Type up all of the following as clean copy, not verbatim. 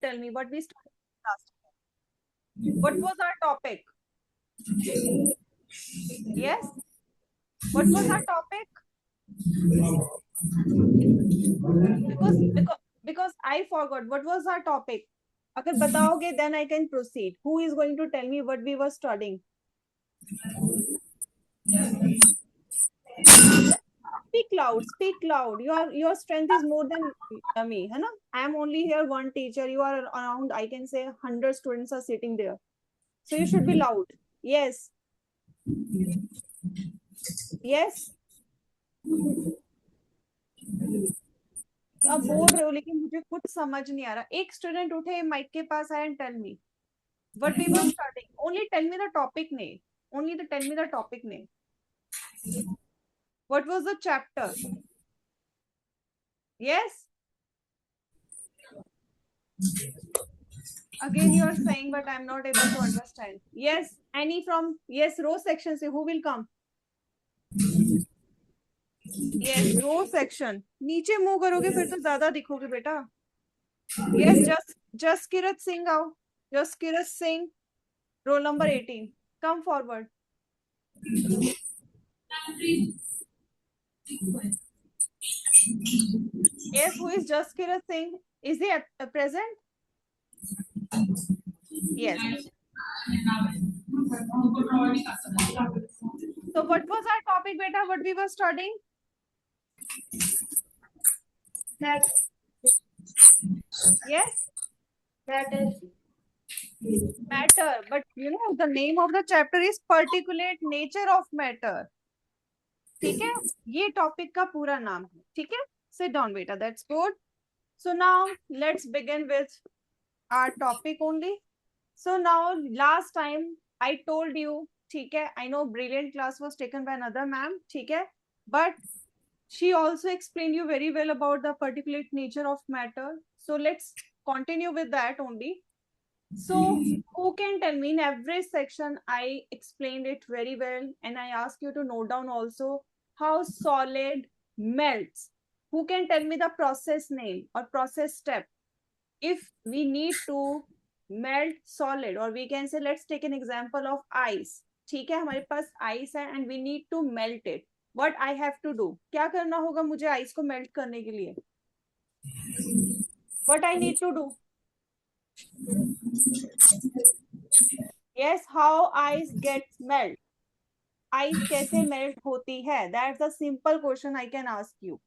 tell me what we studied last time? What was our topic? Yes, what was our topic? Because I forgot what was our topic. अगर बताओगे then I can proceed. Who is going to tell me what we were studying? Speak loud, speak loud. Your strength is more than me, है ना? I am only here one teacher. You are around, I can say 100 students are sitting there. So you should be loud. Yes. Yes. आप बोल रहे हो लेकिन मुझे कुछ समझ नहीं आ रहा. एक स्टूडेंट उठे माइक के पास आए and tell me what we were studying. Only tell me the topic name. Tell me the topic name. What was the chapter? Yes. Again you are saying but I'm not able to understand. Yes. Any from yes row section से who will come? Yes, row section. नीचे move करोगे फिर तो ज्यादा दिखोगे बेटा. Yes, Jaskirat Singh आओ. Jaskirat Singh, roll number 18. Come forward. Yes, who is Jaskirat Singh? Is he present? Yes. So what was our topic, beta? What we were studying? That. Yes. That is matter. But you know the name of the chapter is particulate nature of matter. ठीक है, ये topic का पूरा नाम है. ठीक है, sit down beta. That's good. So now let's begin with our topic only. So now last time I told you, ठीक है, I know brilliant class was taken by another ma'am, ठीक है, but she also explained you very well about the particulate nature of matter. So let's continue with that only. So who can tell me, in every section I explained it very well and I ask you to note down also how solid melts. Who can tell me the process name or process step if we need to melt solid, or we can say let's take an example of ice. ठीक है, हमारे पास ice है and we need to melt it. What I have to do? क्या करना होगा मुझे ice को melt करने के लिए? What I need to do? Yes, how ice gets melt? Ice कैसे melt होती है? That's a simple question I can ask you.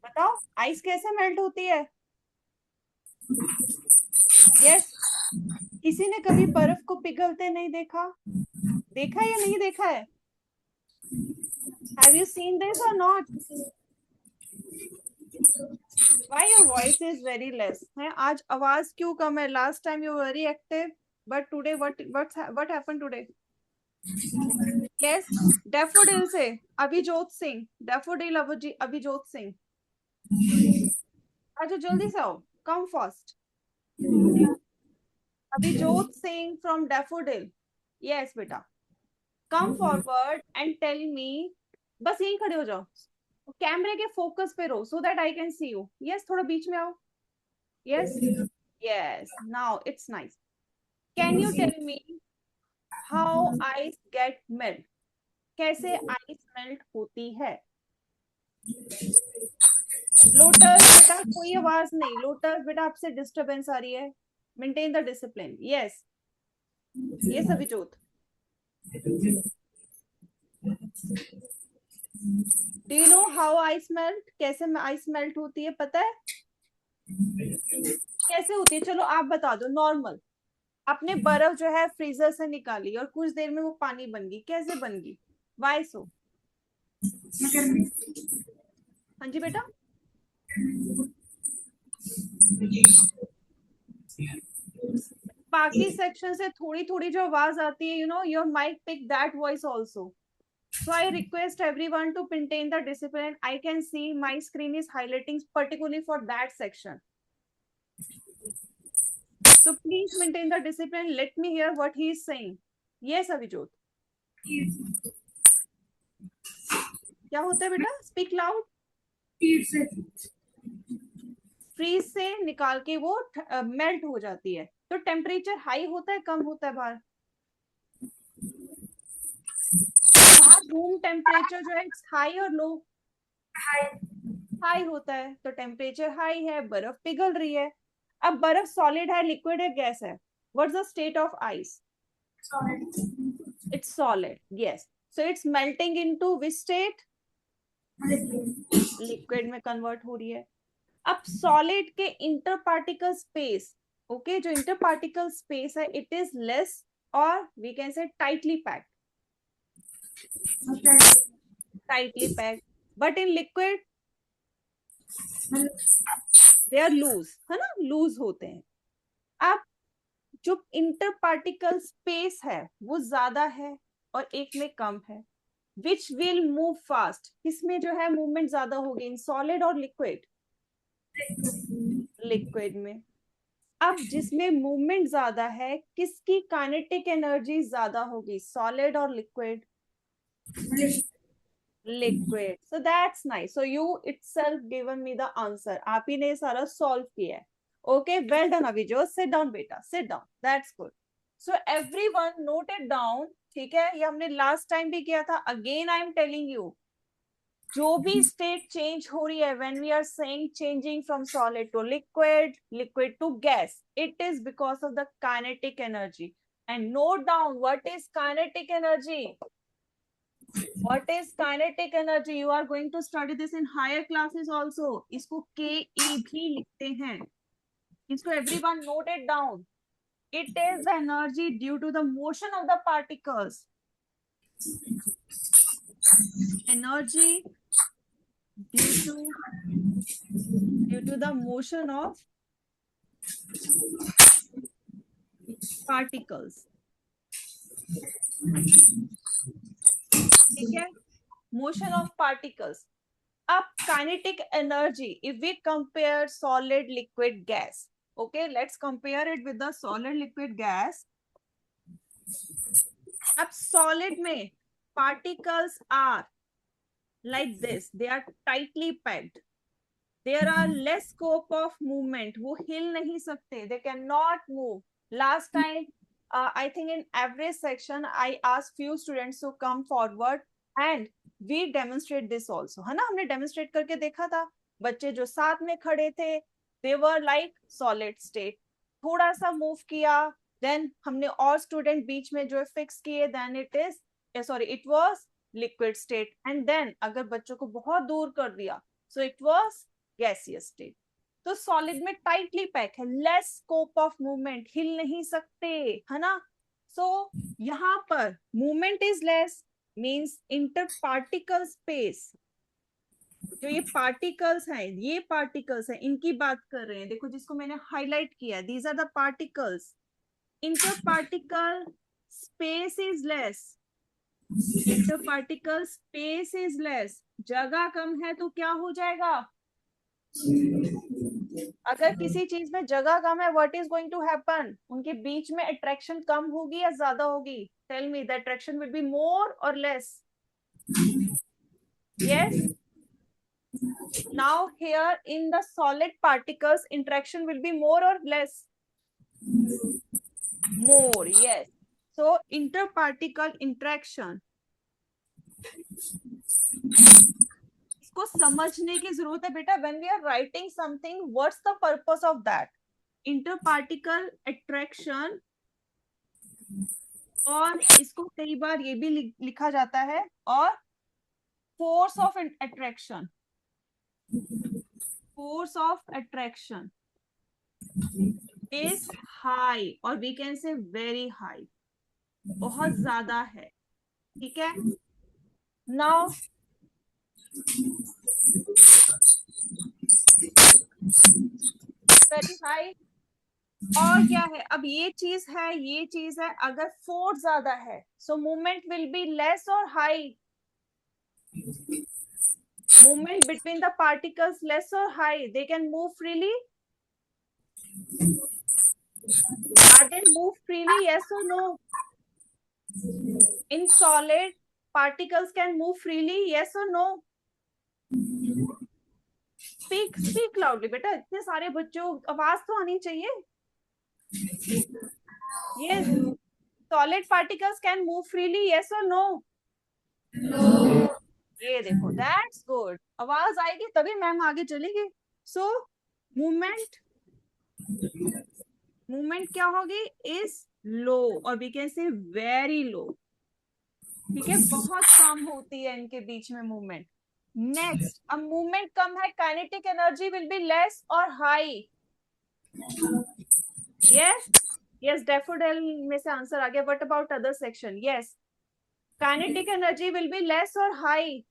बताओ, ice कैसे melt होती है? Yes. किसी ने कभी बर्फ को पिघलते नहीं देखा? देखा या नहीं देखा है? Have you seen this or not? Why your voice is very less? है आज आवाज क्यों कम है? Last time you were very active, but today what happened today? Yes, daffodil से अभिजोत सिंह. Daffodil अभिजोत सिंह. अच्छा जल्दी से आओ. Come fast. Abhijot Singh from daffodil. Yes बेटा. Come forward and tell me. बस यहीं खड़े हो जाओ. कैमरे के फोकस पे रहो so that I can see you. Yes, थोड़ा बीच में आओ. Yes. Yes. Now it's nice. Can you tell me how ice get melt? कैसे ice melt होती है? लोटस बेटा कोई आवाज नहीं. लोटस बेटा आपसे डिस्टरबेंस आ रही है. Maintain the discipline. Yes. Yes Abhijot. Do you know how ice melt? कैसे आइस मेल्ट होती है पता है? कैसे होती है? चलो आप बता दो. नॉर्मल आपने बर्फ जो है फ्रीजर से निकाली और कुछ देर में वो पानी बन गई. कैसे बन गई? वाई सो? हाँ जी बेटा. बाकी सेक्शन से थोड़ी थोड़ी जो आवाज आती है, you know, your mic pick that voice also. So I request everyone to maintain the discipline. I can see my screen is highlighting particularly for that section. So please maintain the discipline. Let me hear what he is saying. Yes, Avijot. क्या होता है बेटा? Speak loud. Freeze से निकाल के वो melt हो जाती है। तो टेम्परेचर हाई होता है कम होता है बाहर? बाहर रूम टेम्परेचर जो है इट्स हाई और लो? हाई होता है। तो टेम्परेचर हाई है, बर्फ पिघल रही है। अब बर्फ सॉलिड है, लिक्विड है, गैस है? What's the state of ice? It's solid, yes. So it's melting into which state? Liquid में कन्वर्ट हो रही है। अब सॉलिड के इंटर पार्टिकल स्पेस, ओके, जो इंटर पार्टिकल स्पेस है इट इज लेस और we can say tightly packed, tightly packed. But in liquid they are loose, है ना, लूज होते हैं। अब जो इंटर पार्टिकल स्पेस है वो ज्यादा है और एक में कम है। Which will move fast? किसमें जो है मूवमेंट ज्यादा होगी, इन सॉलिड और लिक्विड? लिक्विड में। अब जिसमें मूवमेंट ज्यादा है किसकी काइनेटिक एनर्जी ज्यादा होगी, सॉलिड और liquid? Liquid. So that's nice. So you itself given me the answer, आप ही ने सारा सॉल्व किया है। Okay, well done Abhijot, sit down बेटा, sit down, that's good. So everyone note it down, ठीक है? ये हमने लास्ट टाइम भी किया था। Again I am telling you, जो भी स्टेट चेंज हो रही है when we are saying changing from solid to liquid, liquid to gas, it is because of the kinetic energy. And note down what is kinetic energy. What is kinetic energy? You are going to study this in higher classes also. इसको KE भी लिखते हैं। इसको everyone note it down. It is the energy due to the motion of the particles. Energy due to the motion of particles. ठीक है? Motion of particles. Up kinetic energy, if we compare solid, liquid, gas, okay, let's compare it with the solid, liquid, gas. अब solid में particles are like this, they are tightly packed, there are less scope of movement, वो हिल नहीं सकते, they cannot move. Last time I think in average section I asked few students to come forward and we demonstrate this also, है ना? हमने demonstrate करके देखा था। बच्चे जो साथ में खड़े थे they were like solid state, थोड़ा सा move किया, then हमने और student बीच में जो फिक्स किए, then it is sorry it was liquid state, and then अगर बच्चों को बहुत दूर कर दिया so it was gaseous state. तो सॉलिड में टाइटली पैक है, लेस स्कोप ऑफ मूवमेंट, हिल नहीं सकते, है ना? सो यहाँ पर movement is less, means inter particle space, जो ये पार्टिकल्स हैं, ये पार्टिकल्स हैं, इनकी बात कर रहे हैं। देखो जिसको मैंने हाईलाइट किया, these are the particles. Inter particle space is less, inter particle space is less, जगह कम है तो क्या हो जाएगा? अगर किसी चीज में जगह कम है, what is going to happen? उनके बीच में अट्रैक्शन कम होगी या ज्यादा होगी? Tell me, the attraction will be more और less? Yes. Now here in the solid particles interaction will be more और less? More, yes. So inter particle interaction को समझने की जरूरत है बेटा। When we are writing something, what's the purpose of that? Inter particle attraction, और इसको कई बार ये भी लिखा जाता है, और force of attraction, force of attraction is high, और we can say very high, बहुत ज्यादा है, ठीक है? नाउ वेरी हाई, और क्या है? अब ये चीज है, ये चीज है, अगर फोर्स ज्यादा है so movement will be less और high? movement between the particles less or high? They can move freely? Are they move freely, yes or no? In solid, particles can move freely, yes or no? Speak loudly बेटा, इतने सारे बच्चों, आवाज तो आनी चाहिए. Yes, solid particles can move freely, yes और no? ये देखो, दैट्स गुड. आवाज आएगी तभी मैम आगे चलेगी. सो मूवमेंट, मूवमेंट क्या होगी? इज लो, और we can say very low. ठीक है, बहुत कम होती है इनके बीच में मूवमेंट. नेक्स्ट, अब मूवमेंट कम है, kinetic energy will be less और हाई. यस, यस, डैफोडिल में से आंसर आ गया. What about other section? Yes, kinetic energy will be less और high?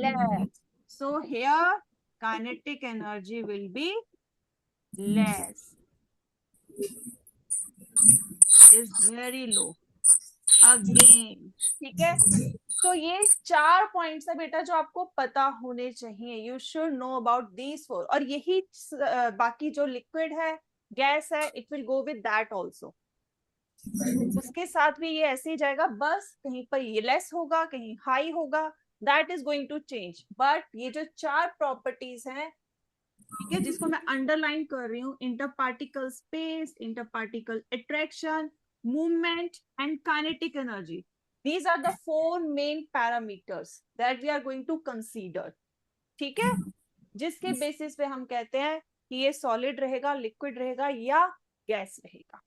Less. So here kinetic energy will be less, is very low again. ठीक है, तो ये 4 पॉइंट्स है बेटा जो आपको पता होने चाहिए. You should know about these 4. और यही बाकी जो लिक्विड है, गैस है, it will go with that also. उसके साथ भी ये ऐसे ही जाएगा, बस कहीं पर ये लेस होगा, कहीं हाई होगा. That is going to change. But ये जो 4 प्रॉपर्टीज हैं, ठीक है, जिसको मैं अंडरलाइन कर रही हूँ, inter particle space, inter particle attraction, movement and kinetic energy, these are the 4 main parameters that we are going to consider. ठीक है, जिसके बेसिस पे हम कहते हैं कि ये सॉलिड रहेगा, लिक्विड रहेगा या गैस रहेगा.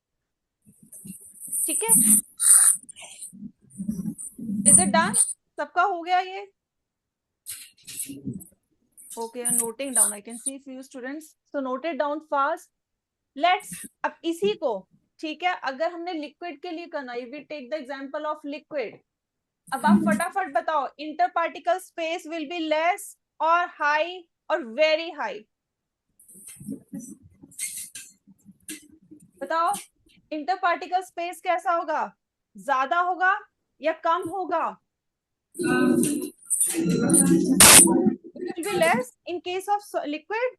ठीक है, इज इट डन? सबका हो गया ये? Okay, I'm noting down. I can see few students. So note it down fast. Let's, अब इसी को, ठीक है, अगर हमने लिक्विड के लिए करना, we take the example of liquid. अब आप फटाफट बताओ, inter particle space will be less और हाई और वेरी हाई? बताओ, इंटर पार्टिकल स्पेस कैसा होगा? ज्यादा होगा या कम होगा? It will be less in case of liquid.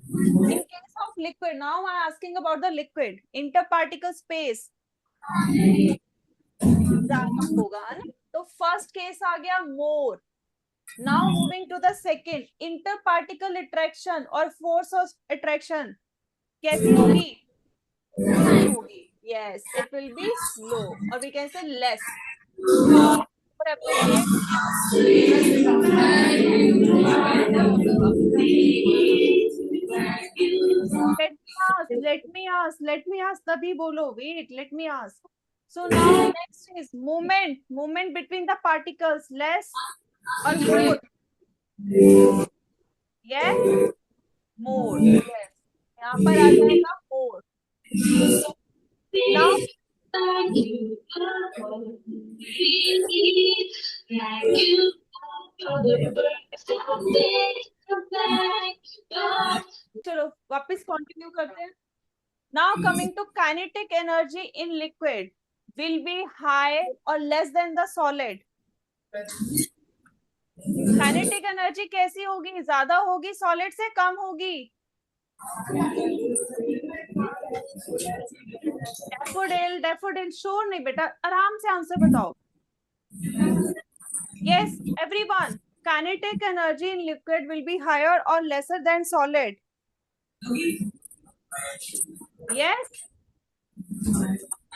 In case of liquid, now I am asking about the liquid. Interparticle space ज्यादा होगा ना, तो फर्स्ट केस आ गया more. Now moving to the second, interparticle attraction और force of attraction कैसी होगी? होगी. Yes, it will be slow, और we can say less. let me ask तभी बोलो. wait, let me ask. So now next is movement between the particles, less or more? Yes, more. Yes, यहाँ पर आ जाएगा more. Now चलो वापस continue करते हैं. Now coming to kinetic energy in liquid will be high or less than the solid? Kinetic energy कैसी होगी? ज्यादा होगी सॉलिड से, कम होगी? डैफोडिल श्योर नहीं बेटा, आराम से आंसर बताओ. Yes everyone, kinetic energy in liquid will be higher और लेसर देन सॉलिड? यस,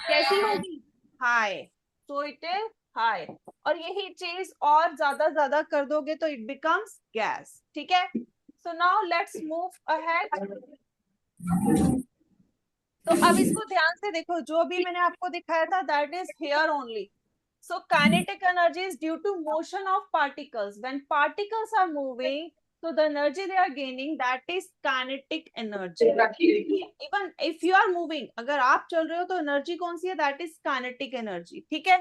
कैसी होगी? High. So it is high. और यही चीज और ज्यादा कर दोगे तो इट बिकम्स गैस. ठीक है, so now let's move ahead. तो अब इसको ध्यान से देखो, जो भी मैंने आपको दिखाया था that is here only. So kinetic energy is due to motion of particles. When particles are moving, so the energy they are gaining, that is kinetic energy. Even if you are moving, अगर आप चल रहे हो तो energy कौन सी है? That is kinetic energy. ठीक है,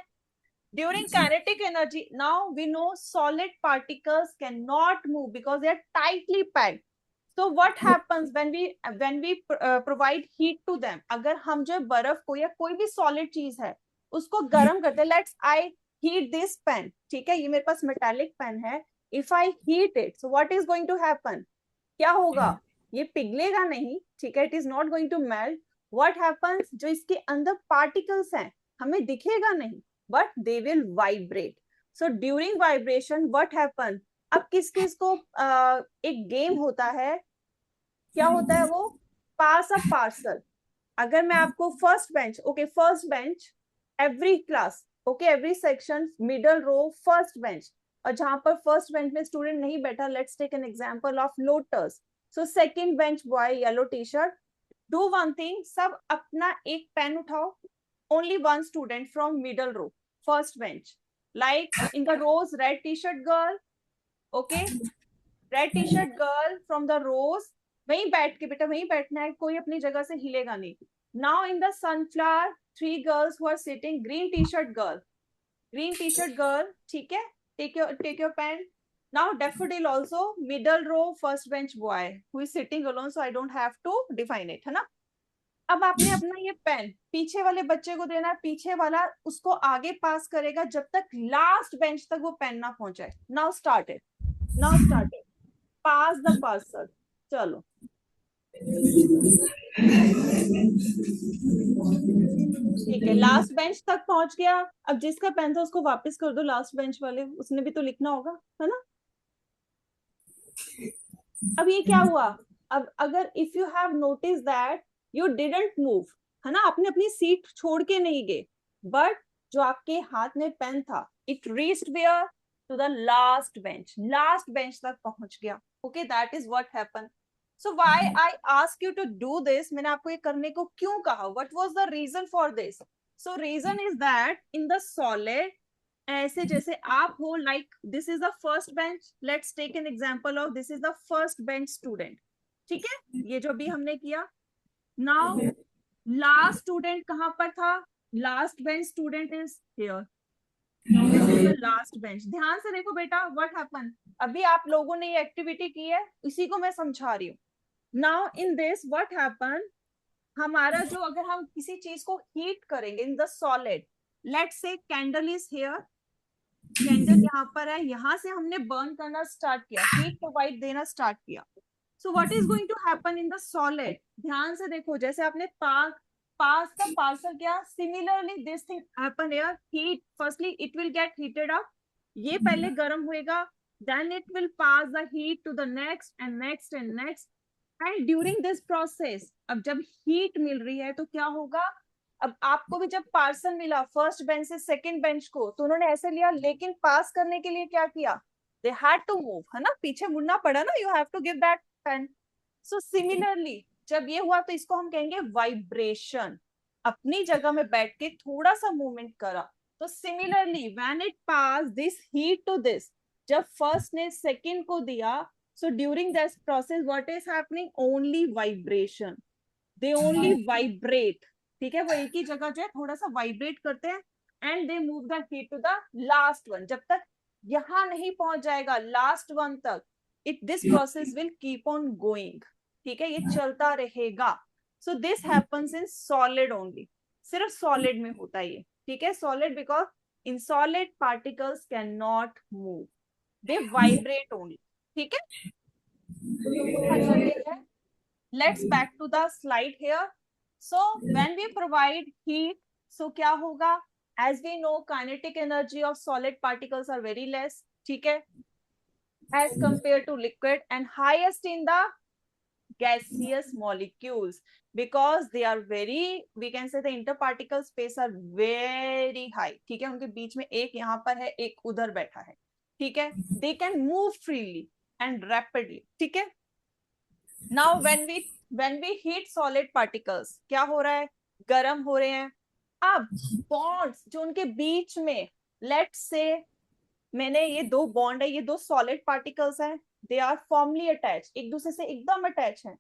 during kinetic energy, now we know solid particles cannot move because they are tightly packed. So what happens when we provide heat to them? अगर हम जो बर्फ को या कोई भी solid चीज है उसको गर्म करते हैं, let's I heat this pen. ठीक है, ये मेरे पास मेटालिक पेन है. If I heat it, so what is going to happen? क्या होगा? ये पिघलेगा नहीं. ठीक है, it is not going to melt. What happens, जो इसके अंदर पार्टिकल्स हैं हमें दिखेगा नहीं, but they will vibrate. So during vibration what happen? अब किस किस को एक गेम होता है, क्या होता है वो, पास अ पार्सल। अगर मैं आपको first bench, okay first bench, every class, okay every section, middle row, first bench, और जहां पर फर्स्ट बेंच में स्टूडेंट नहीं बैठा, let's take an example of lotus, so second bench boy yellow T shirt, do one thing, सब अपना एक pen उठाओ, only one student from middle row, first bench, like in the rows red t-shirt girl, okay, red T shirt girl from the rose, वहीं बैठ के बेटा, वहीं बैठना है, कोई अपनी जगह से हिलेगा नहीं। Now in the sunflower, three girls who are sitting, green T shirt girl, green T shirt girl, ठीक है, take your pen. Now daffodil also middle row, first bench boy who is sitting alone, so I don't have to define it, है ना। अब आपने अपना ये pen पीछे वाले बच्चे को देना है, पीछे वाला उसको आगे पास करेगा जब तक लास्ट बेंच तक वो पेन ना पहुंचे। Now started, now started, pass the parcel, चलो ठीक है, लास्ट बेंच तक पहुंच गया। अब जिसका पेन था उसको वापस कर दो, लास्ट बेंच वाले, उसने भी तो लिखना होगा, है ना। अब ये क्या हुआ, अब अगर if you have notice that you didn't move, है ना, आपने अपनी सीट छोड़ के नहीं गए, बट जो आपके हाथ में पेन था, it reached where, to the last bench, last bench तक पहुंच गया, okay, that is what happen. So why I ask you to do this, मैंने आपको ये करने को क्यों कहा, what was the reason for this. So reason is that in the solid, ऐसे जैसे आप हो, like this is the first bench, let's take an example of this is the first bench student, ठीक है, ये जो भी हमने किया। नाउ लास्ट स्टूडेंट कहां पर था, last bench student is here, this is the last bench. ध्यान से देखो बेटा, व्हाट हैपन, अभी आप लोगों ने ये एक्टिविटी की है, इसी को मैं समझा रही हूँ। Now in this what happen, हमारा जो, अगर हम किसी चीज को हीट करेंगे इन the solid, let's say candle is here, candle यहाँ पर है, यहाँ से हमने बर्न करना स्टार्ट किया, हीट प्रोवाइड देना स्टार्ट किया। So what is going to happen in the solid, ध्यान से देखो, जैसे आपने पास का पार्सल किया, similarly this thing happen here, heat, firstly it will get heated up, ये पहले गर्म होएगा, then it will pass the heat to the next and next and next, and during this process, अब जब heat मिल रही है तो क्या होगा, अब आपको भी जब पार्सल मिला फर्स्ट बेंच से सेकंड बेंच को, तो उन्होंने ऐसे लिया, लेकिन पास करने के लिए क्या किया, दे हैड टू मूव, है ना, पीछे मुड़ना पड़ा ना, you have to give that pen. So similarly जब ये हुआ तो इसको हम कहेंगे वाइब्रेशन, अपनी जगह में बैठ के थोड़ा सा मूवमेंट करा। तो similarly when it pass this heat to this, जब फर्स्ट ने सेकंड को दिया, so during this process what is happening, only vibration, they only vibrate, ठीक है, वो एक ही जगह जो है थोड़ा सा वाइब्रेट करते हैं, and they move the heat to the last one, जब तक यहां नहीं पहुंच जाएगा लास्ट वन तक, it this process will keep on going, ठीक है, ये चलता रहेगा। So this happens in solid only, सिर्फ सॉलिड में होता है ये, ठीक है, solid, because in solid particles can not move, they vibrate only, ठीक है। Let's back to the slide here. So when we provide heat, so क्या होगा, as we know kinetic energy of solid particles are very less, ठीक है, as compare to liquid, and highest in the gaseous molecules, because they are very, we can say the interparticle space are very high, ठीक है, उनके बीच में एक यहाँ पर है, एक उधर बैठा है, ठीक है, they can move freely and rapidly, ठीक है। now when we heat solid particles, क्या हो रहा है, गर्म हो रहे हैं। अब बॉन्ड्स जो उनके बीच में, लेट्स से मैंने ये दो बॉन्ड है, ये दो सॉलिड पार्टिकल्स हैं, दे आर फॉर्मली अटैच, एक दूसरे से एकदम अटैच हैं।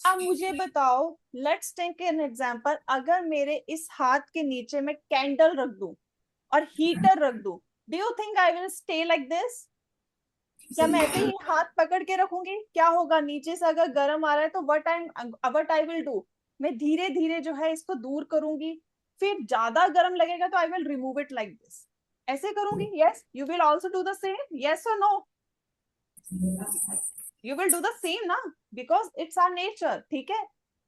अब मुझे बताओ, लेट्स टेक एन एग्जांपल, अगर मेरे इस हाथ के नीचे मैं कैंडल रख दूं और हीटर रख दूं, do you think I will stay like this, क्या मैं ऐसे ही हाथ पकड़ के रखूंगी, क्या होगा, नीचे से अगर गर्म आ रहा है तो व्हाट आई विल डू, मैं धीरे धीरे जो है इसको दूर करूंगी, फिर ज्यादा गर्म लगेगा तो I will remove it like this, ऐसे करूंगी। Yes, you will also do the same, yes और no, you will do the same ना, because it's our nature, ठीक है।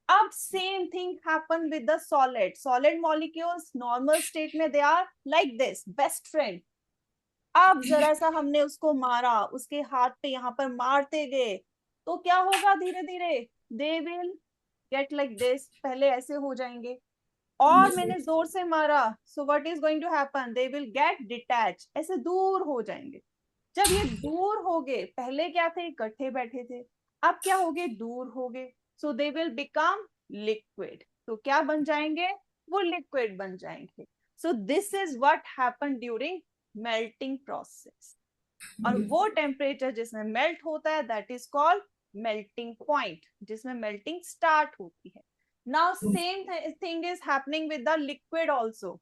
अब same thing happen with the solid molecules, normal state में they are like this, best friend, अब जरा सा हमने उसको मारा, उसके हाथ पे यहाँ पर मारते गए, तो क्या होगा? धीरे धीरे they will get like this, पहले ऐसे हो जाएंगे, और मैंने जोर से मारा, so what is going to happen? They will get detach, ऐसे दूर हो जाएंगे। जब ये दूर हो गए, पहले क्या थे? इकट्ठे बैठे थे, अब क्या हो गए? दूर हो गए, so they will become liquid. तो क्या बन जाएंगे? वो लिक्विड बन जाएंगे। So this is what happen during melting process. और वो टेम्परेचर जिसमें मेल्ट होता है that is called melting point, जिसमें मेल्टिंग स्टार्ट होती है। Now same thing is happening with the liquid also.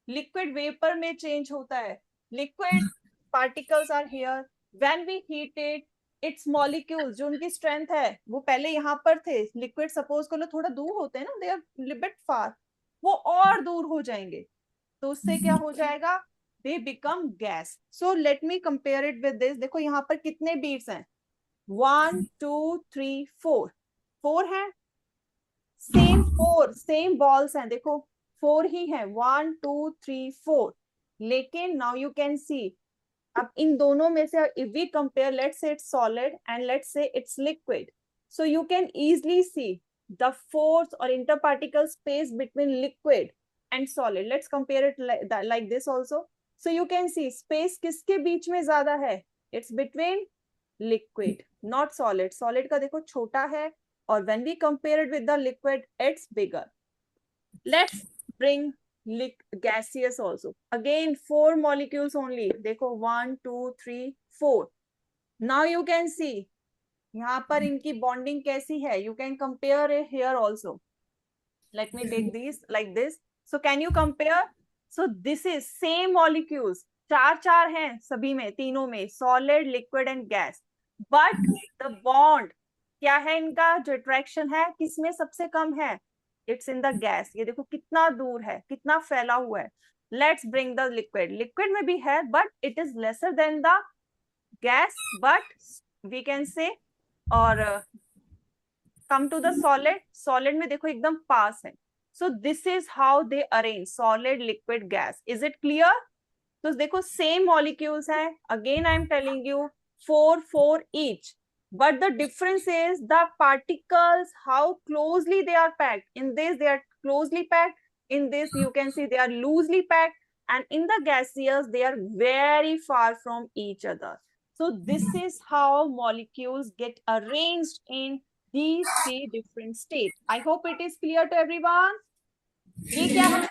Liquid vapour में चेंज होता है, liquid particles are here, when we heat it, its molecules जो उनकी स्ट्रेंथ है, वो पहले यहाँ पर थे, लिक्विड सपोज कर लो थोड़ा दूर होते हैं ना, दे आर लिटिल फार, वो और दूर हो जाएंगे, तो उससे क्या हो जाएगा? They become gas. So let me compare it with this. देखो यहाँ पर कितने बीड्स हैं? 1 2 3 4, 4 हैं, सेम 4, सेम बॉल्स हैं, देखो 4 ही है, 1 2 3 4। लेकिन नाउ यू कैन सी, अब इन दोनों में से if we compare, let's say it's solid and let's say it's liquid, so you can easily see the force और interparticle space between liquid and solid. Let's compare it like this also. So you can see space किसके बीच में ज्यादा है? It's between liquid, not solid. Solid का देखो छोटा है, और when we compare it with the liquid, it's bigger. Let's bring gaseous also. Again 4 molecules only, देखो 1 2 3 4. Now you can see यहाँ पर इनकी बॉन्डिंग कैसी है? You can compare it here also. Let me take these like this. So can you compare? So this is same molecules, चार हैं सभी में, तीनों में, solid, liquid and gas. But the bond क्या है इनका? जो attraction है किसमें सबसे कम है? It's in the gas. ये देखो कितना दूर है, कितना फैला हुआ है. Let's bring the liquid. Liquid में भी है, but it is lesser than the gas. But we can say, और come to the solid. Solid में देखो एकदम पास है. So this is how they arrange solid, liquid, gas. Is it clear? तो देखो same molecules हैं. Again I am telling you 4 each. But the difference is the particles, how closely they are packed. In this they are closely packed. In this you can see they are loosely packed. And in the gaseous they are very far from each other. So this is how molecules get arranged in these 3 different states. I hope it is clear to everyone. ये क्या है?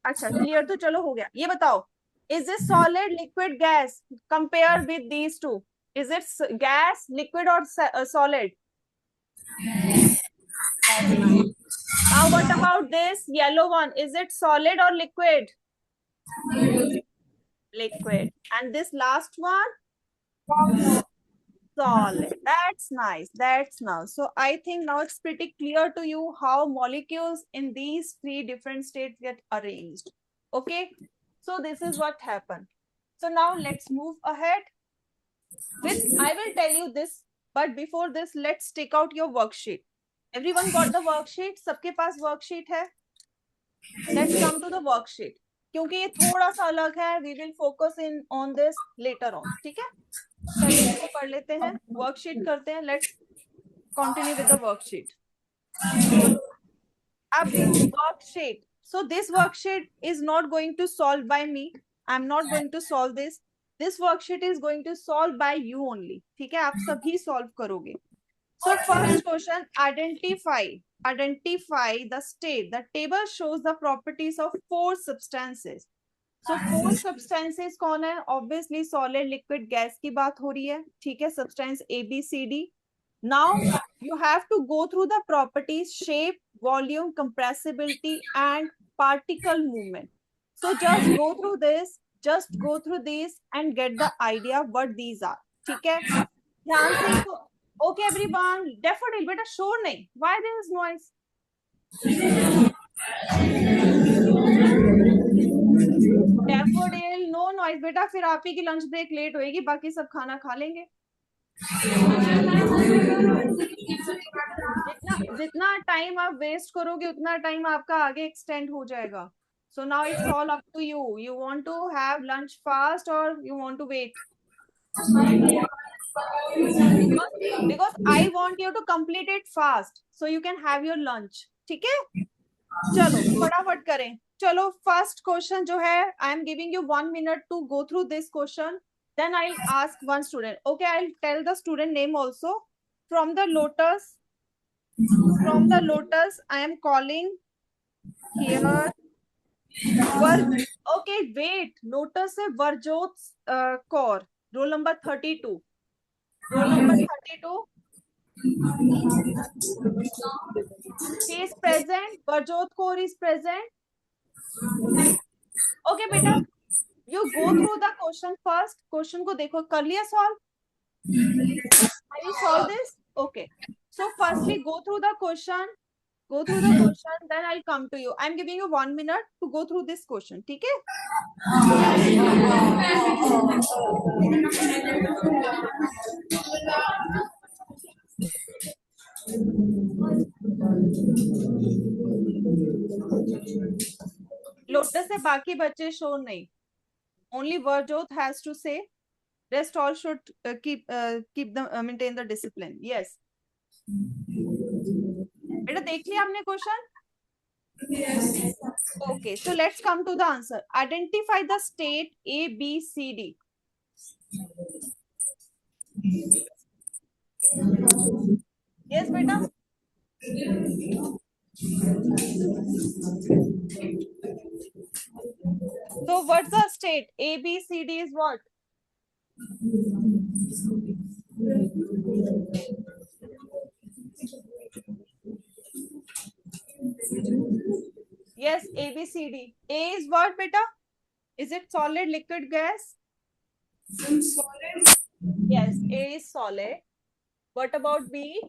अच्छा clear तो चलो हो गया. ये बताओ, is this solid, liquid, gas? Compare with these two. Is it gas, liquid or solid? Now what about this yellow one? Is it solid or liquid? Liquid. And this last one? Solid. That's nice. That's now. So I think now it's pretty clear to you how molecules in these 3 different states get arranged. Okay. So this is what happened. So now let's move ahead. I will tell you this, but before this, let's take out your worksheet. Everyone got the worksheet? सबके पास worksheet है? Let's come to the worksheet. क्योंकि ये थोड़ा सा अलग है, we will focus on this later on. ठीक है? पहले इसको पढ़ लेते हैं, वर्कशीट करते हैं. Let's continue with the worksheet. अब worksheet, so this worksheet is not going to solve by me. I'm not going to solve this. This worksheet is going to solve by you only. ठीक है? आप सभी solve करोगे. So first question, identify the state. The table shows the properties of 4 substances. So 4 substances कौन है? Obviously solid, liquid, gas की बात हो रही है. ठीक है? Substance A, B, C, D. Now you have to go through the properties: shape, volume, compressibility, and particle movement. So just go through this, and get the idea what these are. ठीक है? ध्यान से. Okay everyone, daffodil बेटा शोर नहीं. Why there is noise? Daffodil, no noise बेटा, फिर आप ही की लंच ब्रेक लेट होएगी, बाकी सब खाना खा लेंगे. जितना टाइम आप वेस्ट करोगे उतना टाइम आपका आगे एक्सटेंड हो जाएगा. So now it's all up to you. You want to have lunch fast or you want to wait? Because I want you to complete it fast so you can have your lunch. ठीक है? चलो फटाफट करें. चलो first question जो है, I am giving you 1 minute to go through this question. Then I'll ask one student. Okay, I'll tell the student name also. From the lotus, I am calling here. Okay, wait. Lotus से Varjot Kaur, roll number 32. Roll number 32. He is present. Varjot Kaur is present. Okay, beta. You go through the question first. Question को देखो. कर लिया solve? Have you solved this? Okay. So firstly, go through the question. Go through the question. Then I'll come to you. I'm giving you 1 minute to go through this question. ठीक है? Lotus से बाकी बच्चे show नहीं. Only Varjot has to say. Rest all should keep the maintain the discipline. Yes. बेटा देख लिया आपने question? Yes. Okay, so let's come to the answer. Identify the state A, B, C, D. Yes, beta. So what's the state? A, B, C, D is what? Yes, A, B, C, D. A is what, beta? Is it solid, liquid, gas? Solid. Yes, A is solid. What about B?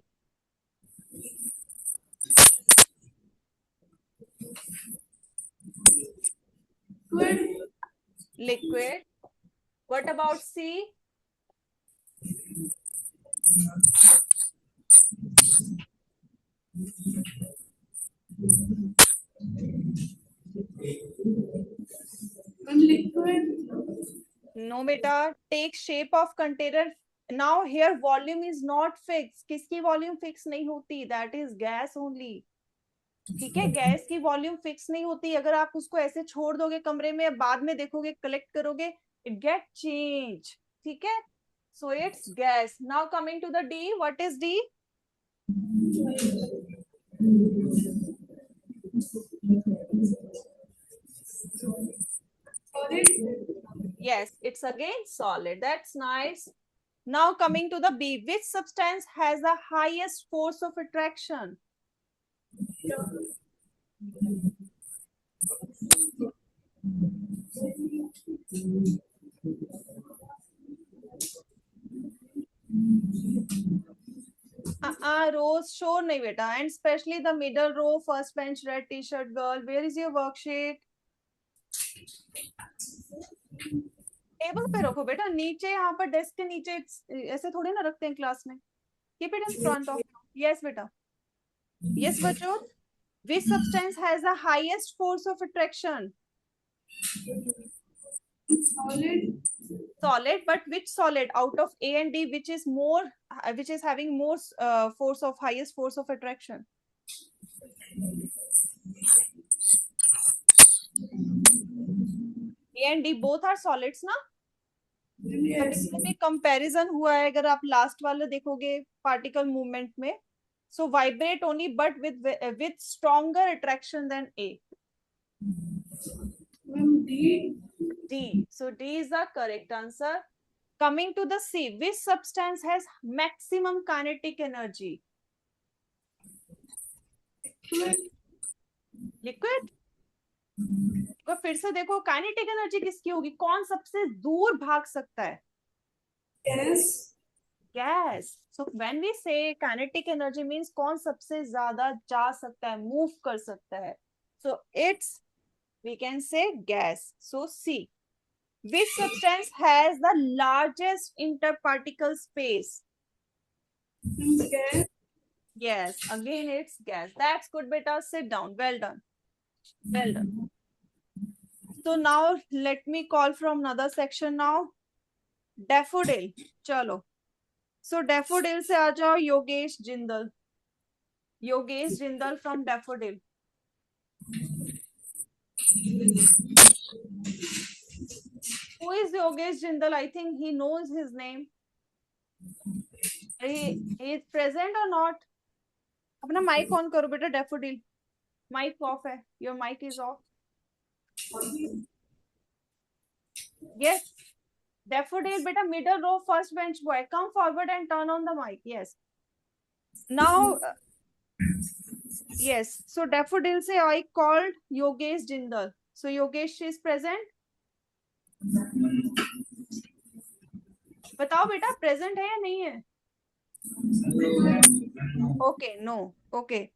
Liquid. What about C? Liquid. No, beta. Take shape of container. Now here volume is not fixed. किसकी volume fix नहीं होती? That is gas only. ठीक है, gas की volume fix नहीं होती. अगर आप उसको ऐसे छोड़ दोगे कमरे में, बाद में देखोगे, कलेक्ट करोगे, इट गेट चेंज. ठीक है, so it's gas. Now coming to the D. What is D? Yes, it's again solid. That's nice. Now coming to the B. Which substance has the highest force of attraction? Rows sure नहीं बेटा. And especially the middle row, first bench, red t-shirt girl. Where is your worksheet? Table पे रखो बेटा, नीचे. यहाँ पर desk के नीचे. ऐसे थोड़ी ना रखते हैं क्लास में. Keep it in front of you. Yes बेटा. Yes बच्चों. Which substance has the highest force of attraction? Solid, but which solid out of A and D, which is having more highest force of attraction? A and D both are solids ना? Yes. Comparison हुआ है, अगर आप last वाले देखोगे particle movement में. So vibrate only, but with stronger attraction than A. D. So D is the correct answer. Coming to the C. Which substance has maximum kinetic energy? Liquid. तो फिर से देखो, काइनेटिक एनर्जी किसकी होगी? कौन सबसे दूर भाग सकता है? गैस. सो व्हेन वी से काइनेटिक एनर्जी मींस कौन सबसे ज्यादा जा सकता है, मूव कर सकता है. So it's, we can say gas. So C. Which substance has the largest interparticle space? Gas. Yes, again it's gas. That's good beta. Sit down. Well done. Well done. So now let me call from another section now. Daffodil. चलो. So daffodil से आ जाओ Yogesh Jindal. Yogesh Jindal from daffodil. Who is Yogesh Jindal? I think he knows his name. He is present or not? अपना mic on करो बेटा. Daffodil. Mic off है. Your mic is off. Yes. Daffodil, beta, middle row, first bench boy. Come forward and turn on the mic. Yes. Now, yes. So Daffodil say I called Yogesh Jindal. So Yogesh is present. बताओ बेटा present है या नहीं है? Okay, no. Okay.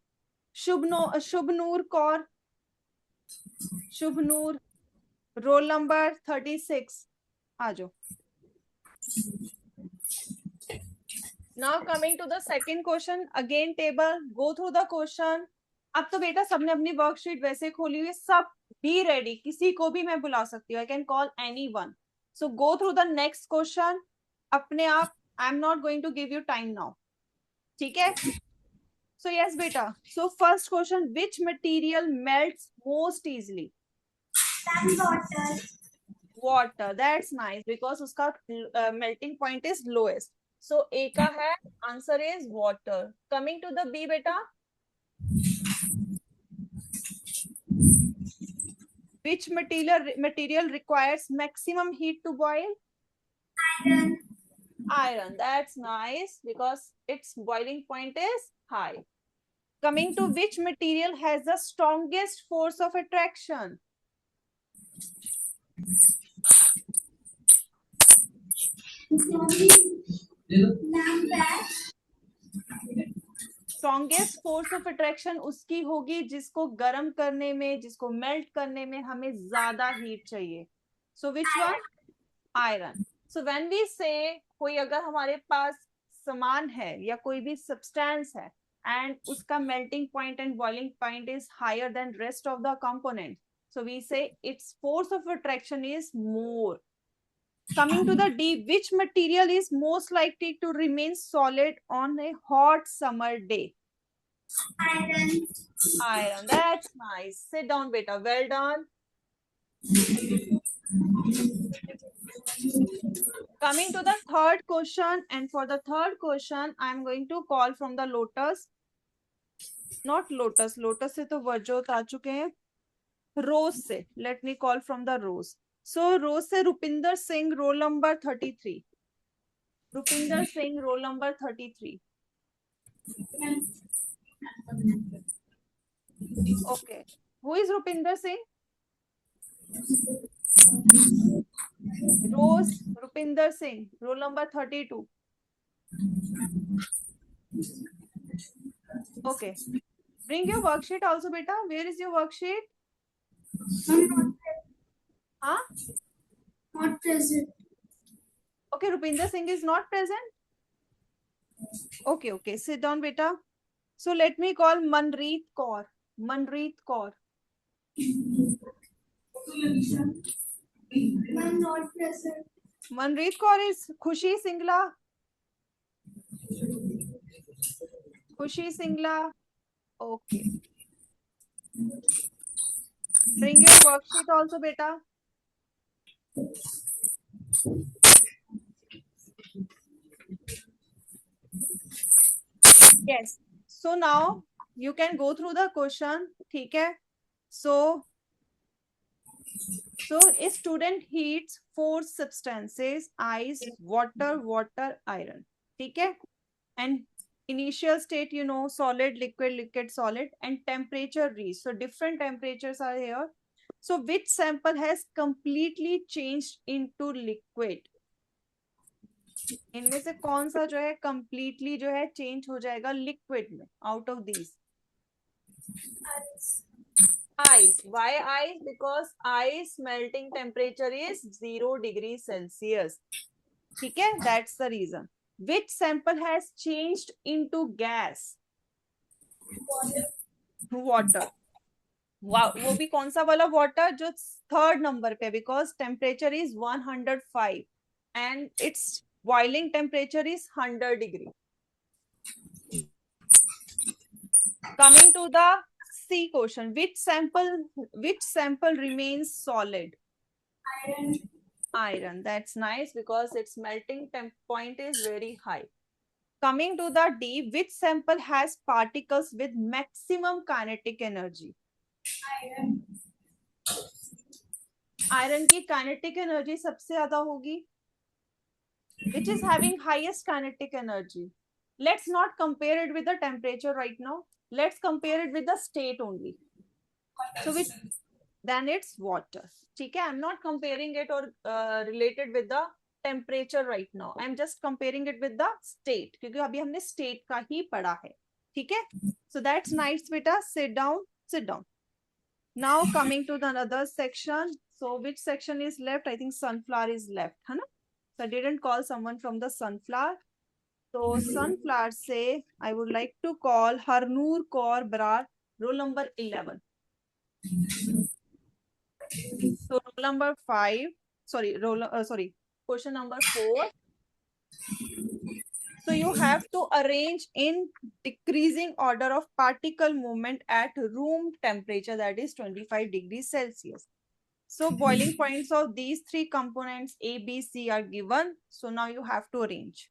Shubnoor Kaur. Shubnoor. Roll number 36. आजो. Now coming to the second question, again table, go through the question. अब तो बेटा सबने अपनी वर्कशीट वैसे खोली हुई, सब be ready, किसी को भी मैं बुला सकती हूँ. I can call anyone. So go through the next question. अपने आप, I'm not going to give you time now. ठीक है? So yes बेटा. So first question, which material melts most easily? Water. Water. That's nice because उसका melting point is lowest. So A का है, answer is water. Coming to the B बेटा. Which material requires maximum heat to boil? Iron. Iron. That's nice because its boiling point is high. Coming to which material has the strongest force of attraction? Strongest force of attraction उसकी होगी जिसको गर्म करने में, जिसको melt करने में हमें ज्यादा हीट चाहिए. So which one? Iron. So when we say कोई अगर हमारे पास सामान है या कोई भी सब्सटेंस है एंड उसका melting point and boiling point is higher than rest of the component, so we say it's force of attraction is more. Coming to the D, which material is most likely to remain solid on a hot summer day? Iron. Iron. That's nice. Sit down, beta. Well done. Coming to the third question, and for the third question, I'm going to call from the Lotus. Not Lotus. Lotus से तो वर्जोत आ चुके हैं. Rose से. Let me call from the Rose. So Rose से Rupinder Singh, roll number 33. Rupinder Singh, roll number 33. Okay. Who is Rupinder Singh? Rose Rupinder Singh, roll number 32. Okay. Bring your worksheet also, beta. Where is your worksheet? Huh? Not present. Okay, Rupinder Singh is not present. Okay, okay. Sit down, beta. So let me call Manreet Kaur. Manreet Kaur. I'm not present. Manreet Kaur is Khushi Singla. Khushi Singla. Okay. Bring your worksheet also, beta. Yes. So now you can go through the question. ठीक है? So a student heats 4 substances: ice, water, iron. ठीक है? And initial state, you know, solid, liquid, solid, and temperature reached. So different temperatures are here. So which sample has completely changed into liquid? इनमें से कौन सा जो है completely जो है change हो जाएगा liquid में out of these? Ice. Why ice? Because ice melting temperature is 0 degrees Celsius. ठीक है? That's the reason. Which sample has changed into gas? Water. वो भी कौन सा वाला वाटर जो थर्ड नंबर पे, because temperature is 105 and it's boiling temperature is 100 degree. Coming to the C question, which sample remains solid? Iron. That's nice because its melting point is very high. Coming to the D, which sample has particles with maximum kinetic energy? Iron की kinetic energy सबसे ज्यादा होगी. Which is having highest kinetic energy? Let's not compare it with the temperature right now. Let's compare it with the state only. So which, then it's water. ठीक है, I'm not comparing it or related with the temperature right now. I'm just comparing it with the state, क्योंकि अभी हमने state का ही पढ़ा है. ठीक है, so that's nice बेटा. Sit down, sit down. Now coming to the another section. So which section is left? I think sunflower is left, है ना? So I didn't call someone from the sunflower. So sunflower say I would like to call Harnoor Kaur Brar, roll number 11. So roll number 5, question number 4. So you have to arrange in decreasing order of particle movement at room temperature, that is 25 degrees Celsius. So boiling points of these three components A, B, C are given. So now you have to arrange.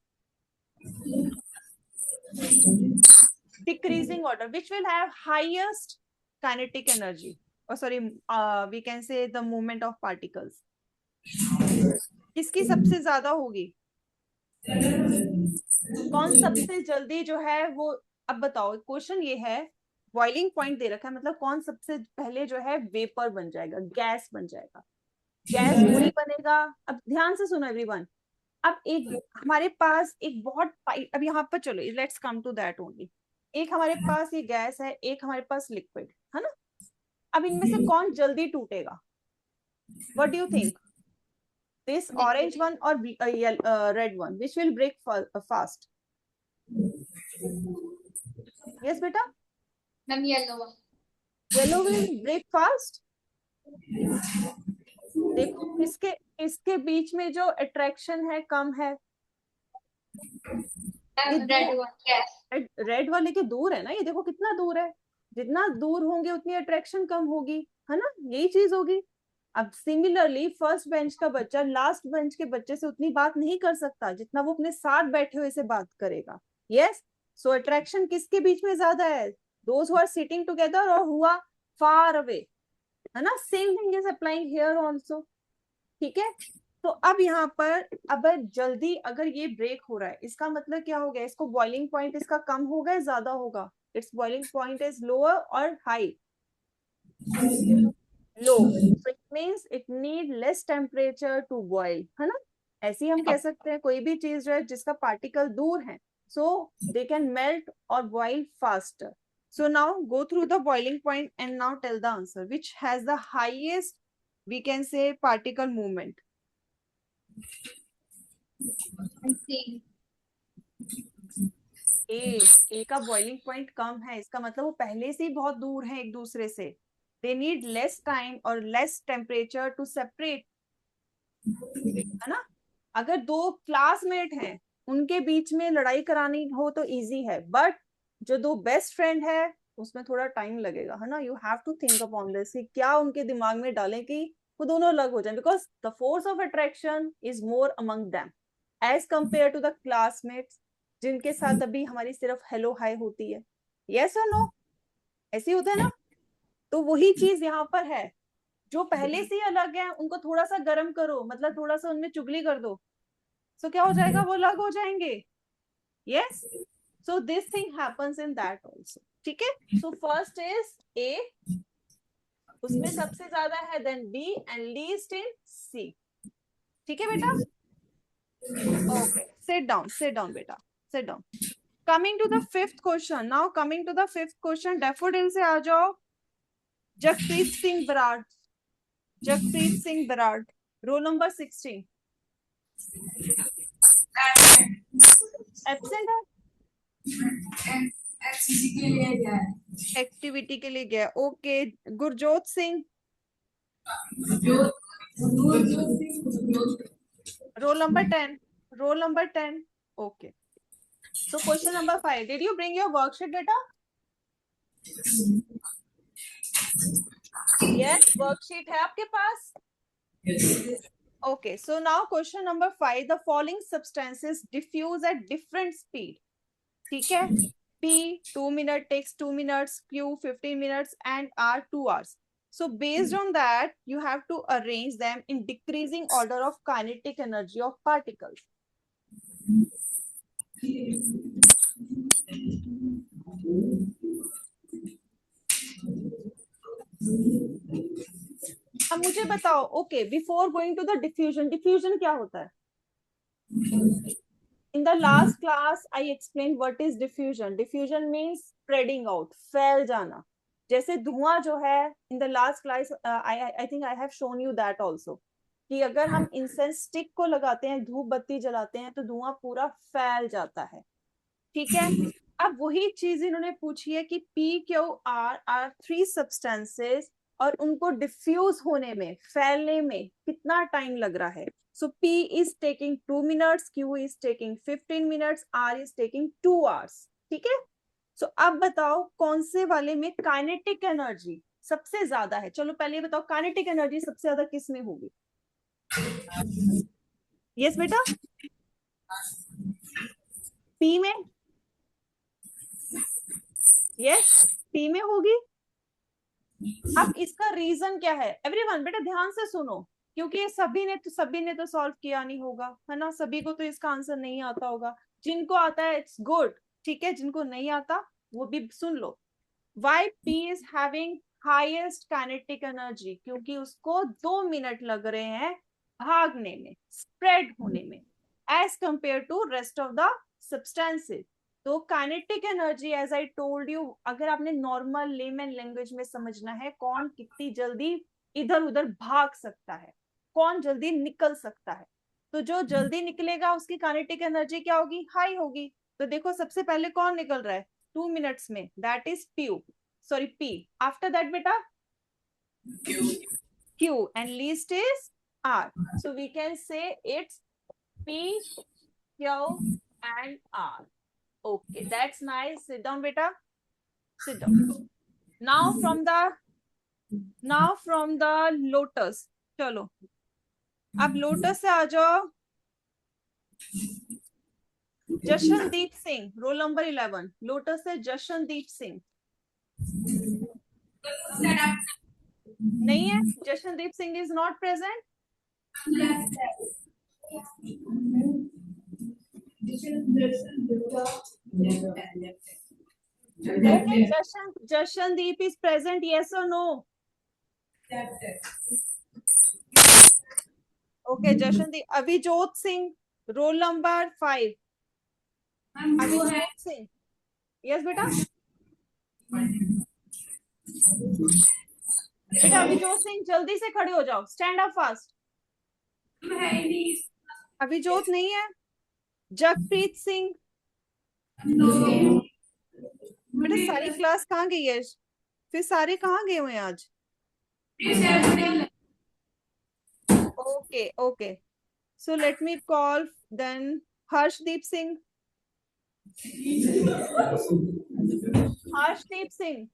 Decreasing order, which will have highest kinetic energy. We can say the movement of particles. किसकी सबसे ज्यादा होगी? कौन सबसे जल्दी जो है वो, अब बताओ. क्वेश्चन ये है, बॉइलिंग पॉइंट दे रखा है, मतलब कौन सबसे पहले जो है वेपर बन जाएगा, गैस बन जाएगा. गैस वही बनेगा. अब ध्यान से सुनो एवरीवन. अब एक हमारे पास एक बहुत, अब यहाँ पर चलो, let's come to that only. एक हमारे पास ये गैस है, एक हमारे पास लिक्विड है ना. अब इनमें से कौन जल्दी टूटेगा? What do you think? This orange one or red one, which will break fast? Yes beta. Ma'am, yellow one. Yellow will break fast. देखो इसके बीच में जो अट्रैक्शन है कम है. Red one. यस. रेड वाले के दूर है ना, ये देखो कितना दूर है. जितना दूर होंगे उतनी अट्रैक्शन कम होगी, है ना, यही चीज होगी. अब सिमिलरली फर्स्ट बेंच का बच्चा लास्ट बेंच के बच्चे से उतनी बात नहीं कर सकता जितना वो अपने साथ बैठे हुए से बात करेगा. यस, सो अट्रैक्शन किसके बीच में ज्यादा है? Those who are sitting together और हु आर फार अवे, है ना. Same thing is applying here also. ठीक है, तो अब यहाँ पर अब जल्दी अगर ये ब्रेक हो रहा है, इसका मतलब क्या हो गया? इसको बॉइलिंग पॉइंट इसका कम होगा या ज्यादा होगा? It's boiling point is lower और high? Low. So it means it need less temperature to boil, है ना. ऐसे ही हम कह सकते हैं कोई भी चीज जो है जिसका पार्टिकल दूर है, so they can melt or boil faster. So now go through the boiling point and now tell the answer. Which has the highest, we can say, particle movement? ए का बॉइलिंग पॉइंट कम है, इसका मतलब वो पहले से ही बहुत दूर है एक दूसरे से. दे नीड लेस टाइम और लेस टेम्परेचर टू सेपरेट, है ना. अगर दो क्लासमेट हैं उनके बीच में लड़ाई करानी हो तो इजी है, बट जो दो बेस्ट फ्रेंड है उसमें थोड़ा टाइम लगेगा, है ना. You have to think upon this कि क्या उनके दिमाग में डालें कि वो दोनों अलग हो जाएं, because the force of attraction is more among them as compare to the classmates जिनके साथ अभी हमारी सिर्फ हेलो हाय होती है. यस और नो? ऐसे होता है ना. तो वही चीज यहाँ पर है, जो पहले से ही अलग है उनको थोड़ा सा गर्म करो, मतलब थोड़ा सा उनमें चुगली कर दो, सो क्या हो जाएगा? वो अलग हो जाएंगे. Yes, so this thing happens in that also. ठीक है, सो फर्स्ट इज ए, उसमें सबसे ज्यादा है, then B and least in C. ठीक है बेटा. ओके, सिट डाउन बेटा, sit down. Coming to the fifth question. Now coming to the fifth question, daffodil से आ जाओ. Jagpreet Singh Brar, Jagpreet Singh Brar, roll number 16. Absent है. एक्टिविटी के लिए गया। Okay, Gurjot Singh, roll number 10, roll number 10. Okay, so question number 5, did you bring your worksheet data? Yes, worksheet है आपके पास? Okay, so now question number 5, the following substances diffuse at different speed. ठीक है, P 2 minutes takes 2 minutes, Q 15 minutes, and R 2 hours. So based on that, you have to arrange them in decreasing order of kinetic energy of particles. अब मुझे बताओ, okay, before going to the diffusion, diffusion क्या होता है? In the last class, I explained what is diffusion. Diffusion means spreading out, फैल जाना. जैसे धुआं जो है, in the last class, I think I have shown you that also. कि अगर हम इंसेंस स्टिक को लगाते हैं, धूप बत्ती जलाते हैं, तो धुआं पूरा फैल जाता है. ठीक है. अब वही चीज इन्होंने पूछी है कि P, Q, R are 3 substances और उनको डिफ्यूज होने में, फैलने में कितना टाइम लग रहा है. So P is taking 2 minutes, Q is taking 15 minutes, R is taking 2 hours. ठीक है. So अब बताओ कौन से वाले में काइनेटिक एनर्जी सबसे ज्यादा है. चलो पहले बताओ काइनेटिक एनर्जी सबसे ज्यादा किस में होगी? यस बेटा, P में. यस, P में होगी. अब इसका रीजन क्या है? एवरीवन बेटा ध्यान से सुनो, क्योंकि सभी ने तो सॉल्व किया नहीं होगा, है ना. सभी को तो इसका आंसर नहीं आता होगा. जिनको आता है इट्स गुड, ठीक है. जिनको नहीं आता वो भी सुन लो. Why P is having highest kinetic energy? क्योंकि उसको 2 मिनट लग रहे हैं भागने में, स्प्रेड होने में, as compared to rest of the substances. तो kinetic energy, as I told you, अगर आपने नॉर्मल लेमन लैंग्वेज में समझना है, कौन कितनी जल्दी इधर उधर भाग सकता है, कौन जल्दी निकल सकता है, तो जो जल्दी निकलेगा उसकी काइनेटिक एनर्जी क्या होगी? हाई होगी. तो देखो सबसे पहले कौन निकल रहा है 2 मिनट्स में? That is P. After that बेटा Q, and least is R. So we can say it's P, Q, and R. Okay, that's nice. Sit down, beta. Sit down. Now from the lotus. चलो, अब lotus से आ जाओ. Jashandeep Singh, roll number 11. Lotus से जशनदीप सिंह नहीं है. Jashandeep Singh is not present. Okay, Jashandeep is present, yes or no? Okay, Jashandeep. Avijot Singh, roll number 5. Avijot Singh. Yes, beta? बेटा अभिजोत सिंह जल्दी से खड़े हो जाओ. Stand up fast. अभिजोत नहीं है. जगप्रीत सिंह. बेटा सारी क्लास कहाँ गई है? फिर सारे कहाँ गए हुए हैं आज? Okay. So let me call then Harshdeep Singh. Harshdeep Singh.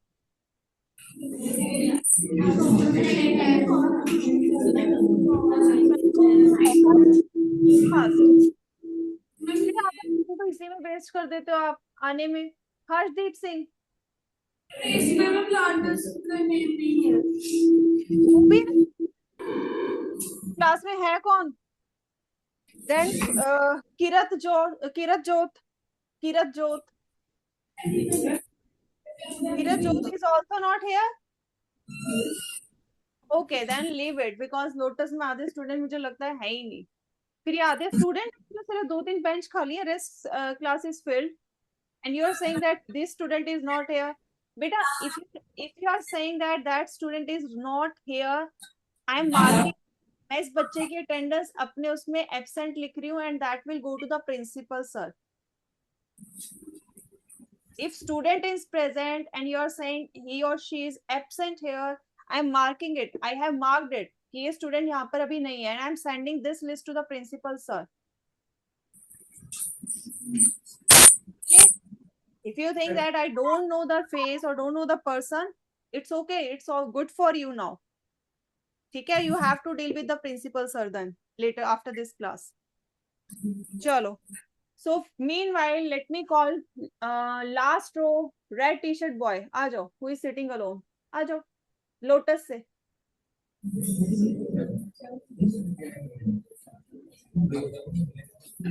तो इसी में वेस्ट कर देते हो आप आने में. हर्षदीप सिंह क्लास में है कौन? देन किरत जोत is also not here. Okay, then leave it because lotus में आधे स्टूडेंट मुझे लगता है ही नहीं. फिर ये आधे स्टूडेंट सिर्फ 2-3 बेंच खाली है, rest class is filled, and you are saying that this student is not here. Beta, if you are saying that student is not here, I am marking. मैं इस बच्चे की अटेंडेंस अपने उसमें एब्सेंट लिख रही हूँ and that will go to the principal sir. If student is present and you are saying he or she is absent here, I am marking it. I have marked it. कि ये student यहाँ पर अभी नहीं है, and I am sending this list to the principal sir. Okay? If you think that I don't know the face or don't know the person, it's okay. It's all good for you now. ठीक है? You have to deal with the principal sir then later after this class. चलो. So meanwhile, let me call last row red t-shirt boy. आ जाओ. Who is sitting alone? आ जाओ. Lotus से.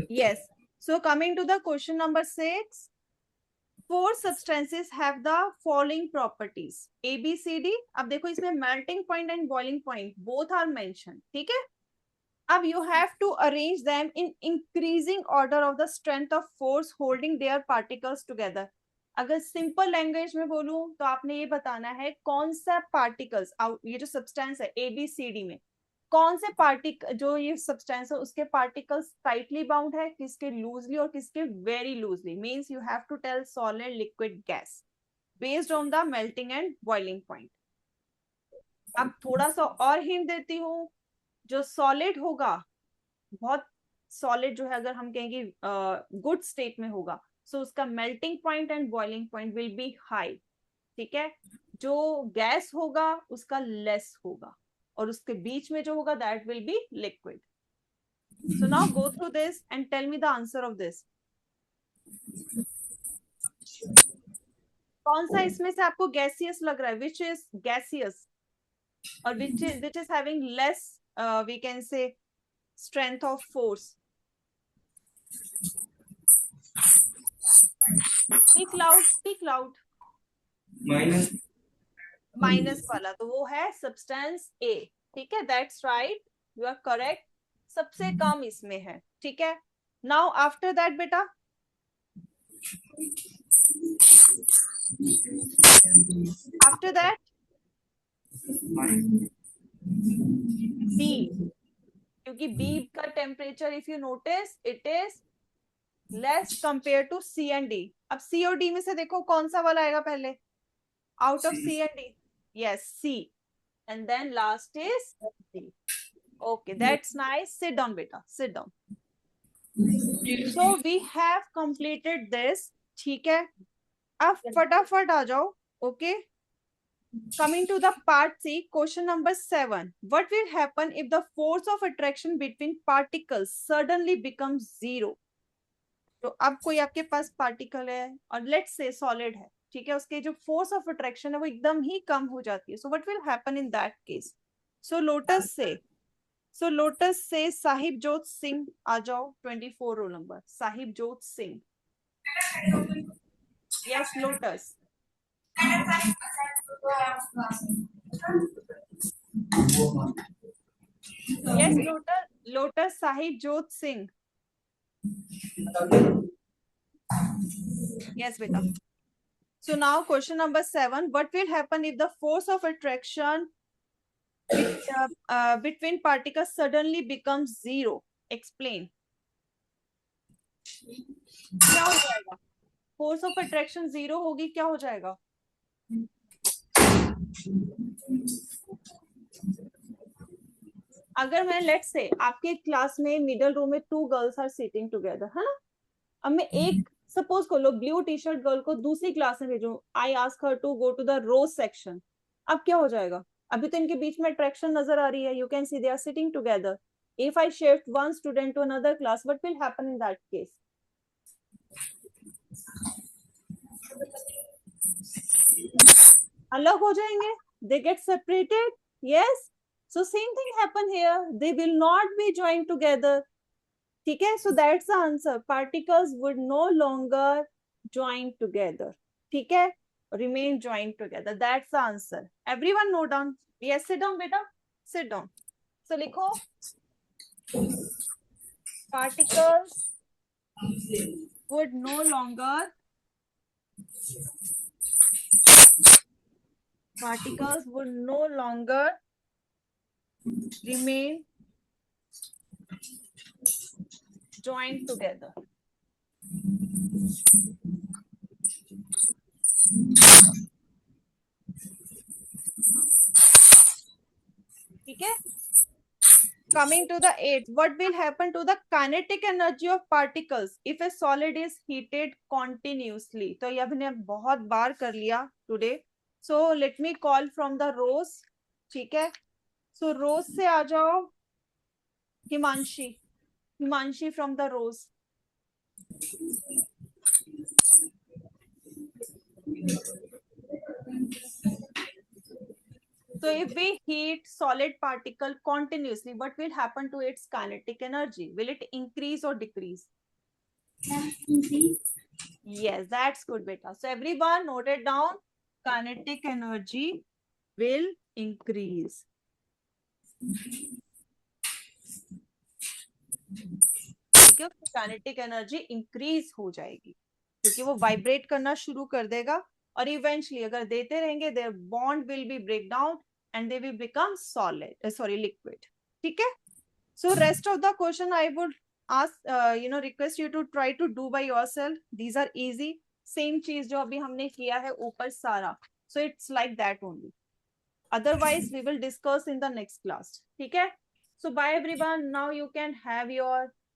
Yes. So coming to the question number 6. 4 substances have the following properties. A, B, C, D. अब देखो इसमें melting point and boiling point both are mentioned. ठीक है? अब you have to arrange them in increasing order of the strength of force holding their particles together. अगर simple language में बोलूं तो आपने ये बताना है कौन सा पार्टिकल्स, ये जो सब्सटेंस है ए बी सी डी में कौन से पार्टिकल, जो ये सब्सटेंस है उसके पार्टिकल्स टाइटली बाउंड है, किसके लूजली और किसके very loosely. Means you have to tell solid liquid gas based on the melting and boiling point. अब थोड़ा सा और हिंट देती हूँ. जो सॉलिड होगा, बहुत सॉलिड जो है अगर हम कहेंगे गुड स्टेट में होगा, सो उसका melting point and boiling point will be high. ठीक है? जो गैस होगा उसका लेस होगा और उसके बीच में जो होगा that will be liquid. So now go through this and tell me the answer of this. कौन सा इसमें से आपको गैसियस लग रहा है? विच इज गैसियस और which is having less we can say strength of force? Speak loud. Minus वाला तो वो है सब्सटेंस ए. ठीक है? That's right, you are correct. सबसे कम इसमें है. ठीक है? नाउ आफ्टर दैट बेटा, आफ्टर दैट बी, क्योंकि बी का temperature if you notice it is less compare to C and D. अब सी और डी में से देखो कौन सा वाला आएगा पहले out of C and D. Yes, C. And then last is D. Okay, that's nice. Sit down, beta. Sit down. So we have completed this. ठीक है? अब फटाफट आ जाओ. Okay. Coming to the part C, question number 7. What will happen if the force of attraction between particles suddenly becomes 0? तो अब कोई आपके पास particle है और लेट्स से सॉलिड है. ठीक है? उसके जो फोर्स ऑफ अट्रैक्शन है वो एकदम ही कम हो जाती है. So what will happen in that case? So lotus से साहिब जोत सिंह आ जाओ. 24 रोल नंबर साहिब जोत Singh. Yes lotus. Yes lotus Sahib जोत Singh. Yes, beta. So now question number 7. What will happen if the force of attraction between particles suddenly becomes 0? Explain. क्या हो जाएगा? Force of attraction 0 होगी, क्या हो जाएगा? अगर मैं लेट्स से आपके क्लास में मिडिल रो में 2 गर्ल्स आर सिटिंग टुगेदर, है ना? अब मैं एक सपोज को लो ब्लू टी शर्ट गर्ल को दूसरी क्लास में भेजूं. I ask her to go to the rose section. अब क्या हो जाएगा? अभी तो इनके बीच में अट्रैक्शन नजर आ रही है. You can see they are sitting together. If I shift one student to another class, what will happen in that case? अलग हो जाएंगे. They get separated. Yes. So same thing happen here. They will not be join together. ठीक है? So that's the answer. Particles would no longer join together. ठीक है? Remain joined together. That's the answer. Everyone note down. Yes, sit down, beta. Sit down. So लिखो. Particles would no longer. Particles would no longer remain joined together. ठीक है. Coming to the eighth, what will happen to the kinetic energy of particles if a solid is heated continuously? तो ये हमने बहुत बार कर लिया today. So let me call from the rows. ठीक है. So rows से आ जाओ. Himanshi. Himanshi from the rows. So if we heat solid particle continuously, what will happen to its kinetic energy? Will it increase or decrease? Yes, that's good, beta. So everyone note it down. Kinetic energy will increase. ठीक है, kinetic energy increase हो जाएगी क्योंकि वो vibrate करना शुरू कर देगा और इवेंचुअली अगर देते रहेंगे their bond will be break down and they will become solid, liquid. ठीक है. So rest of the question I would ask, request you to try to do by yourself. These are easy. Same चीज जो अभी हमने किया है ऊपर सारा. So it's like that only. Otherwise we will discuss in the next class. ठीक है. So bye everyone. Now you can have your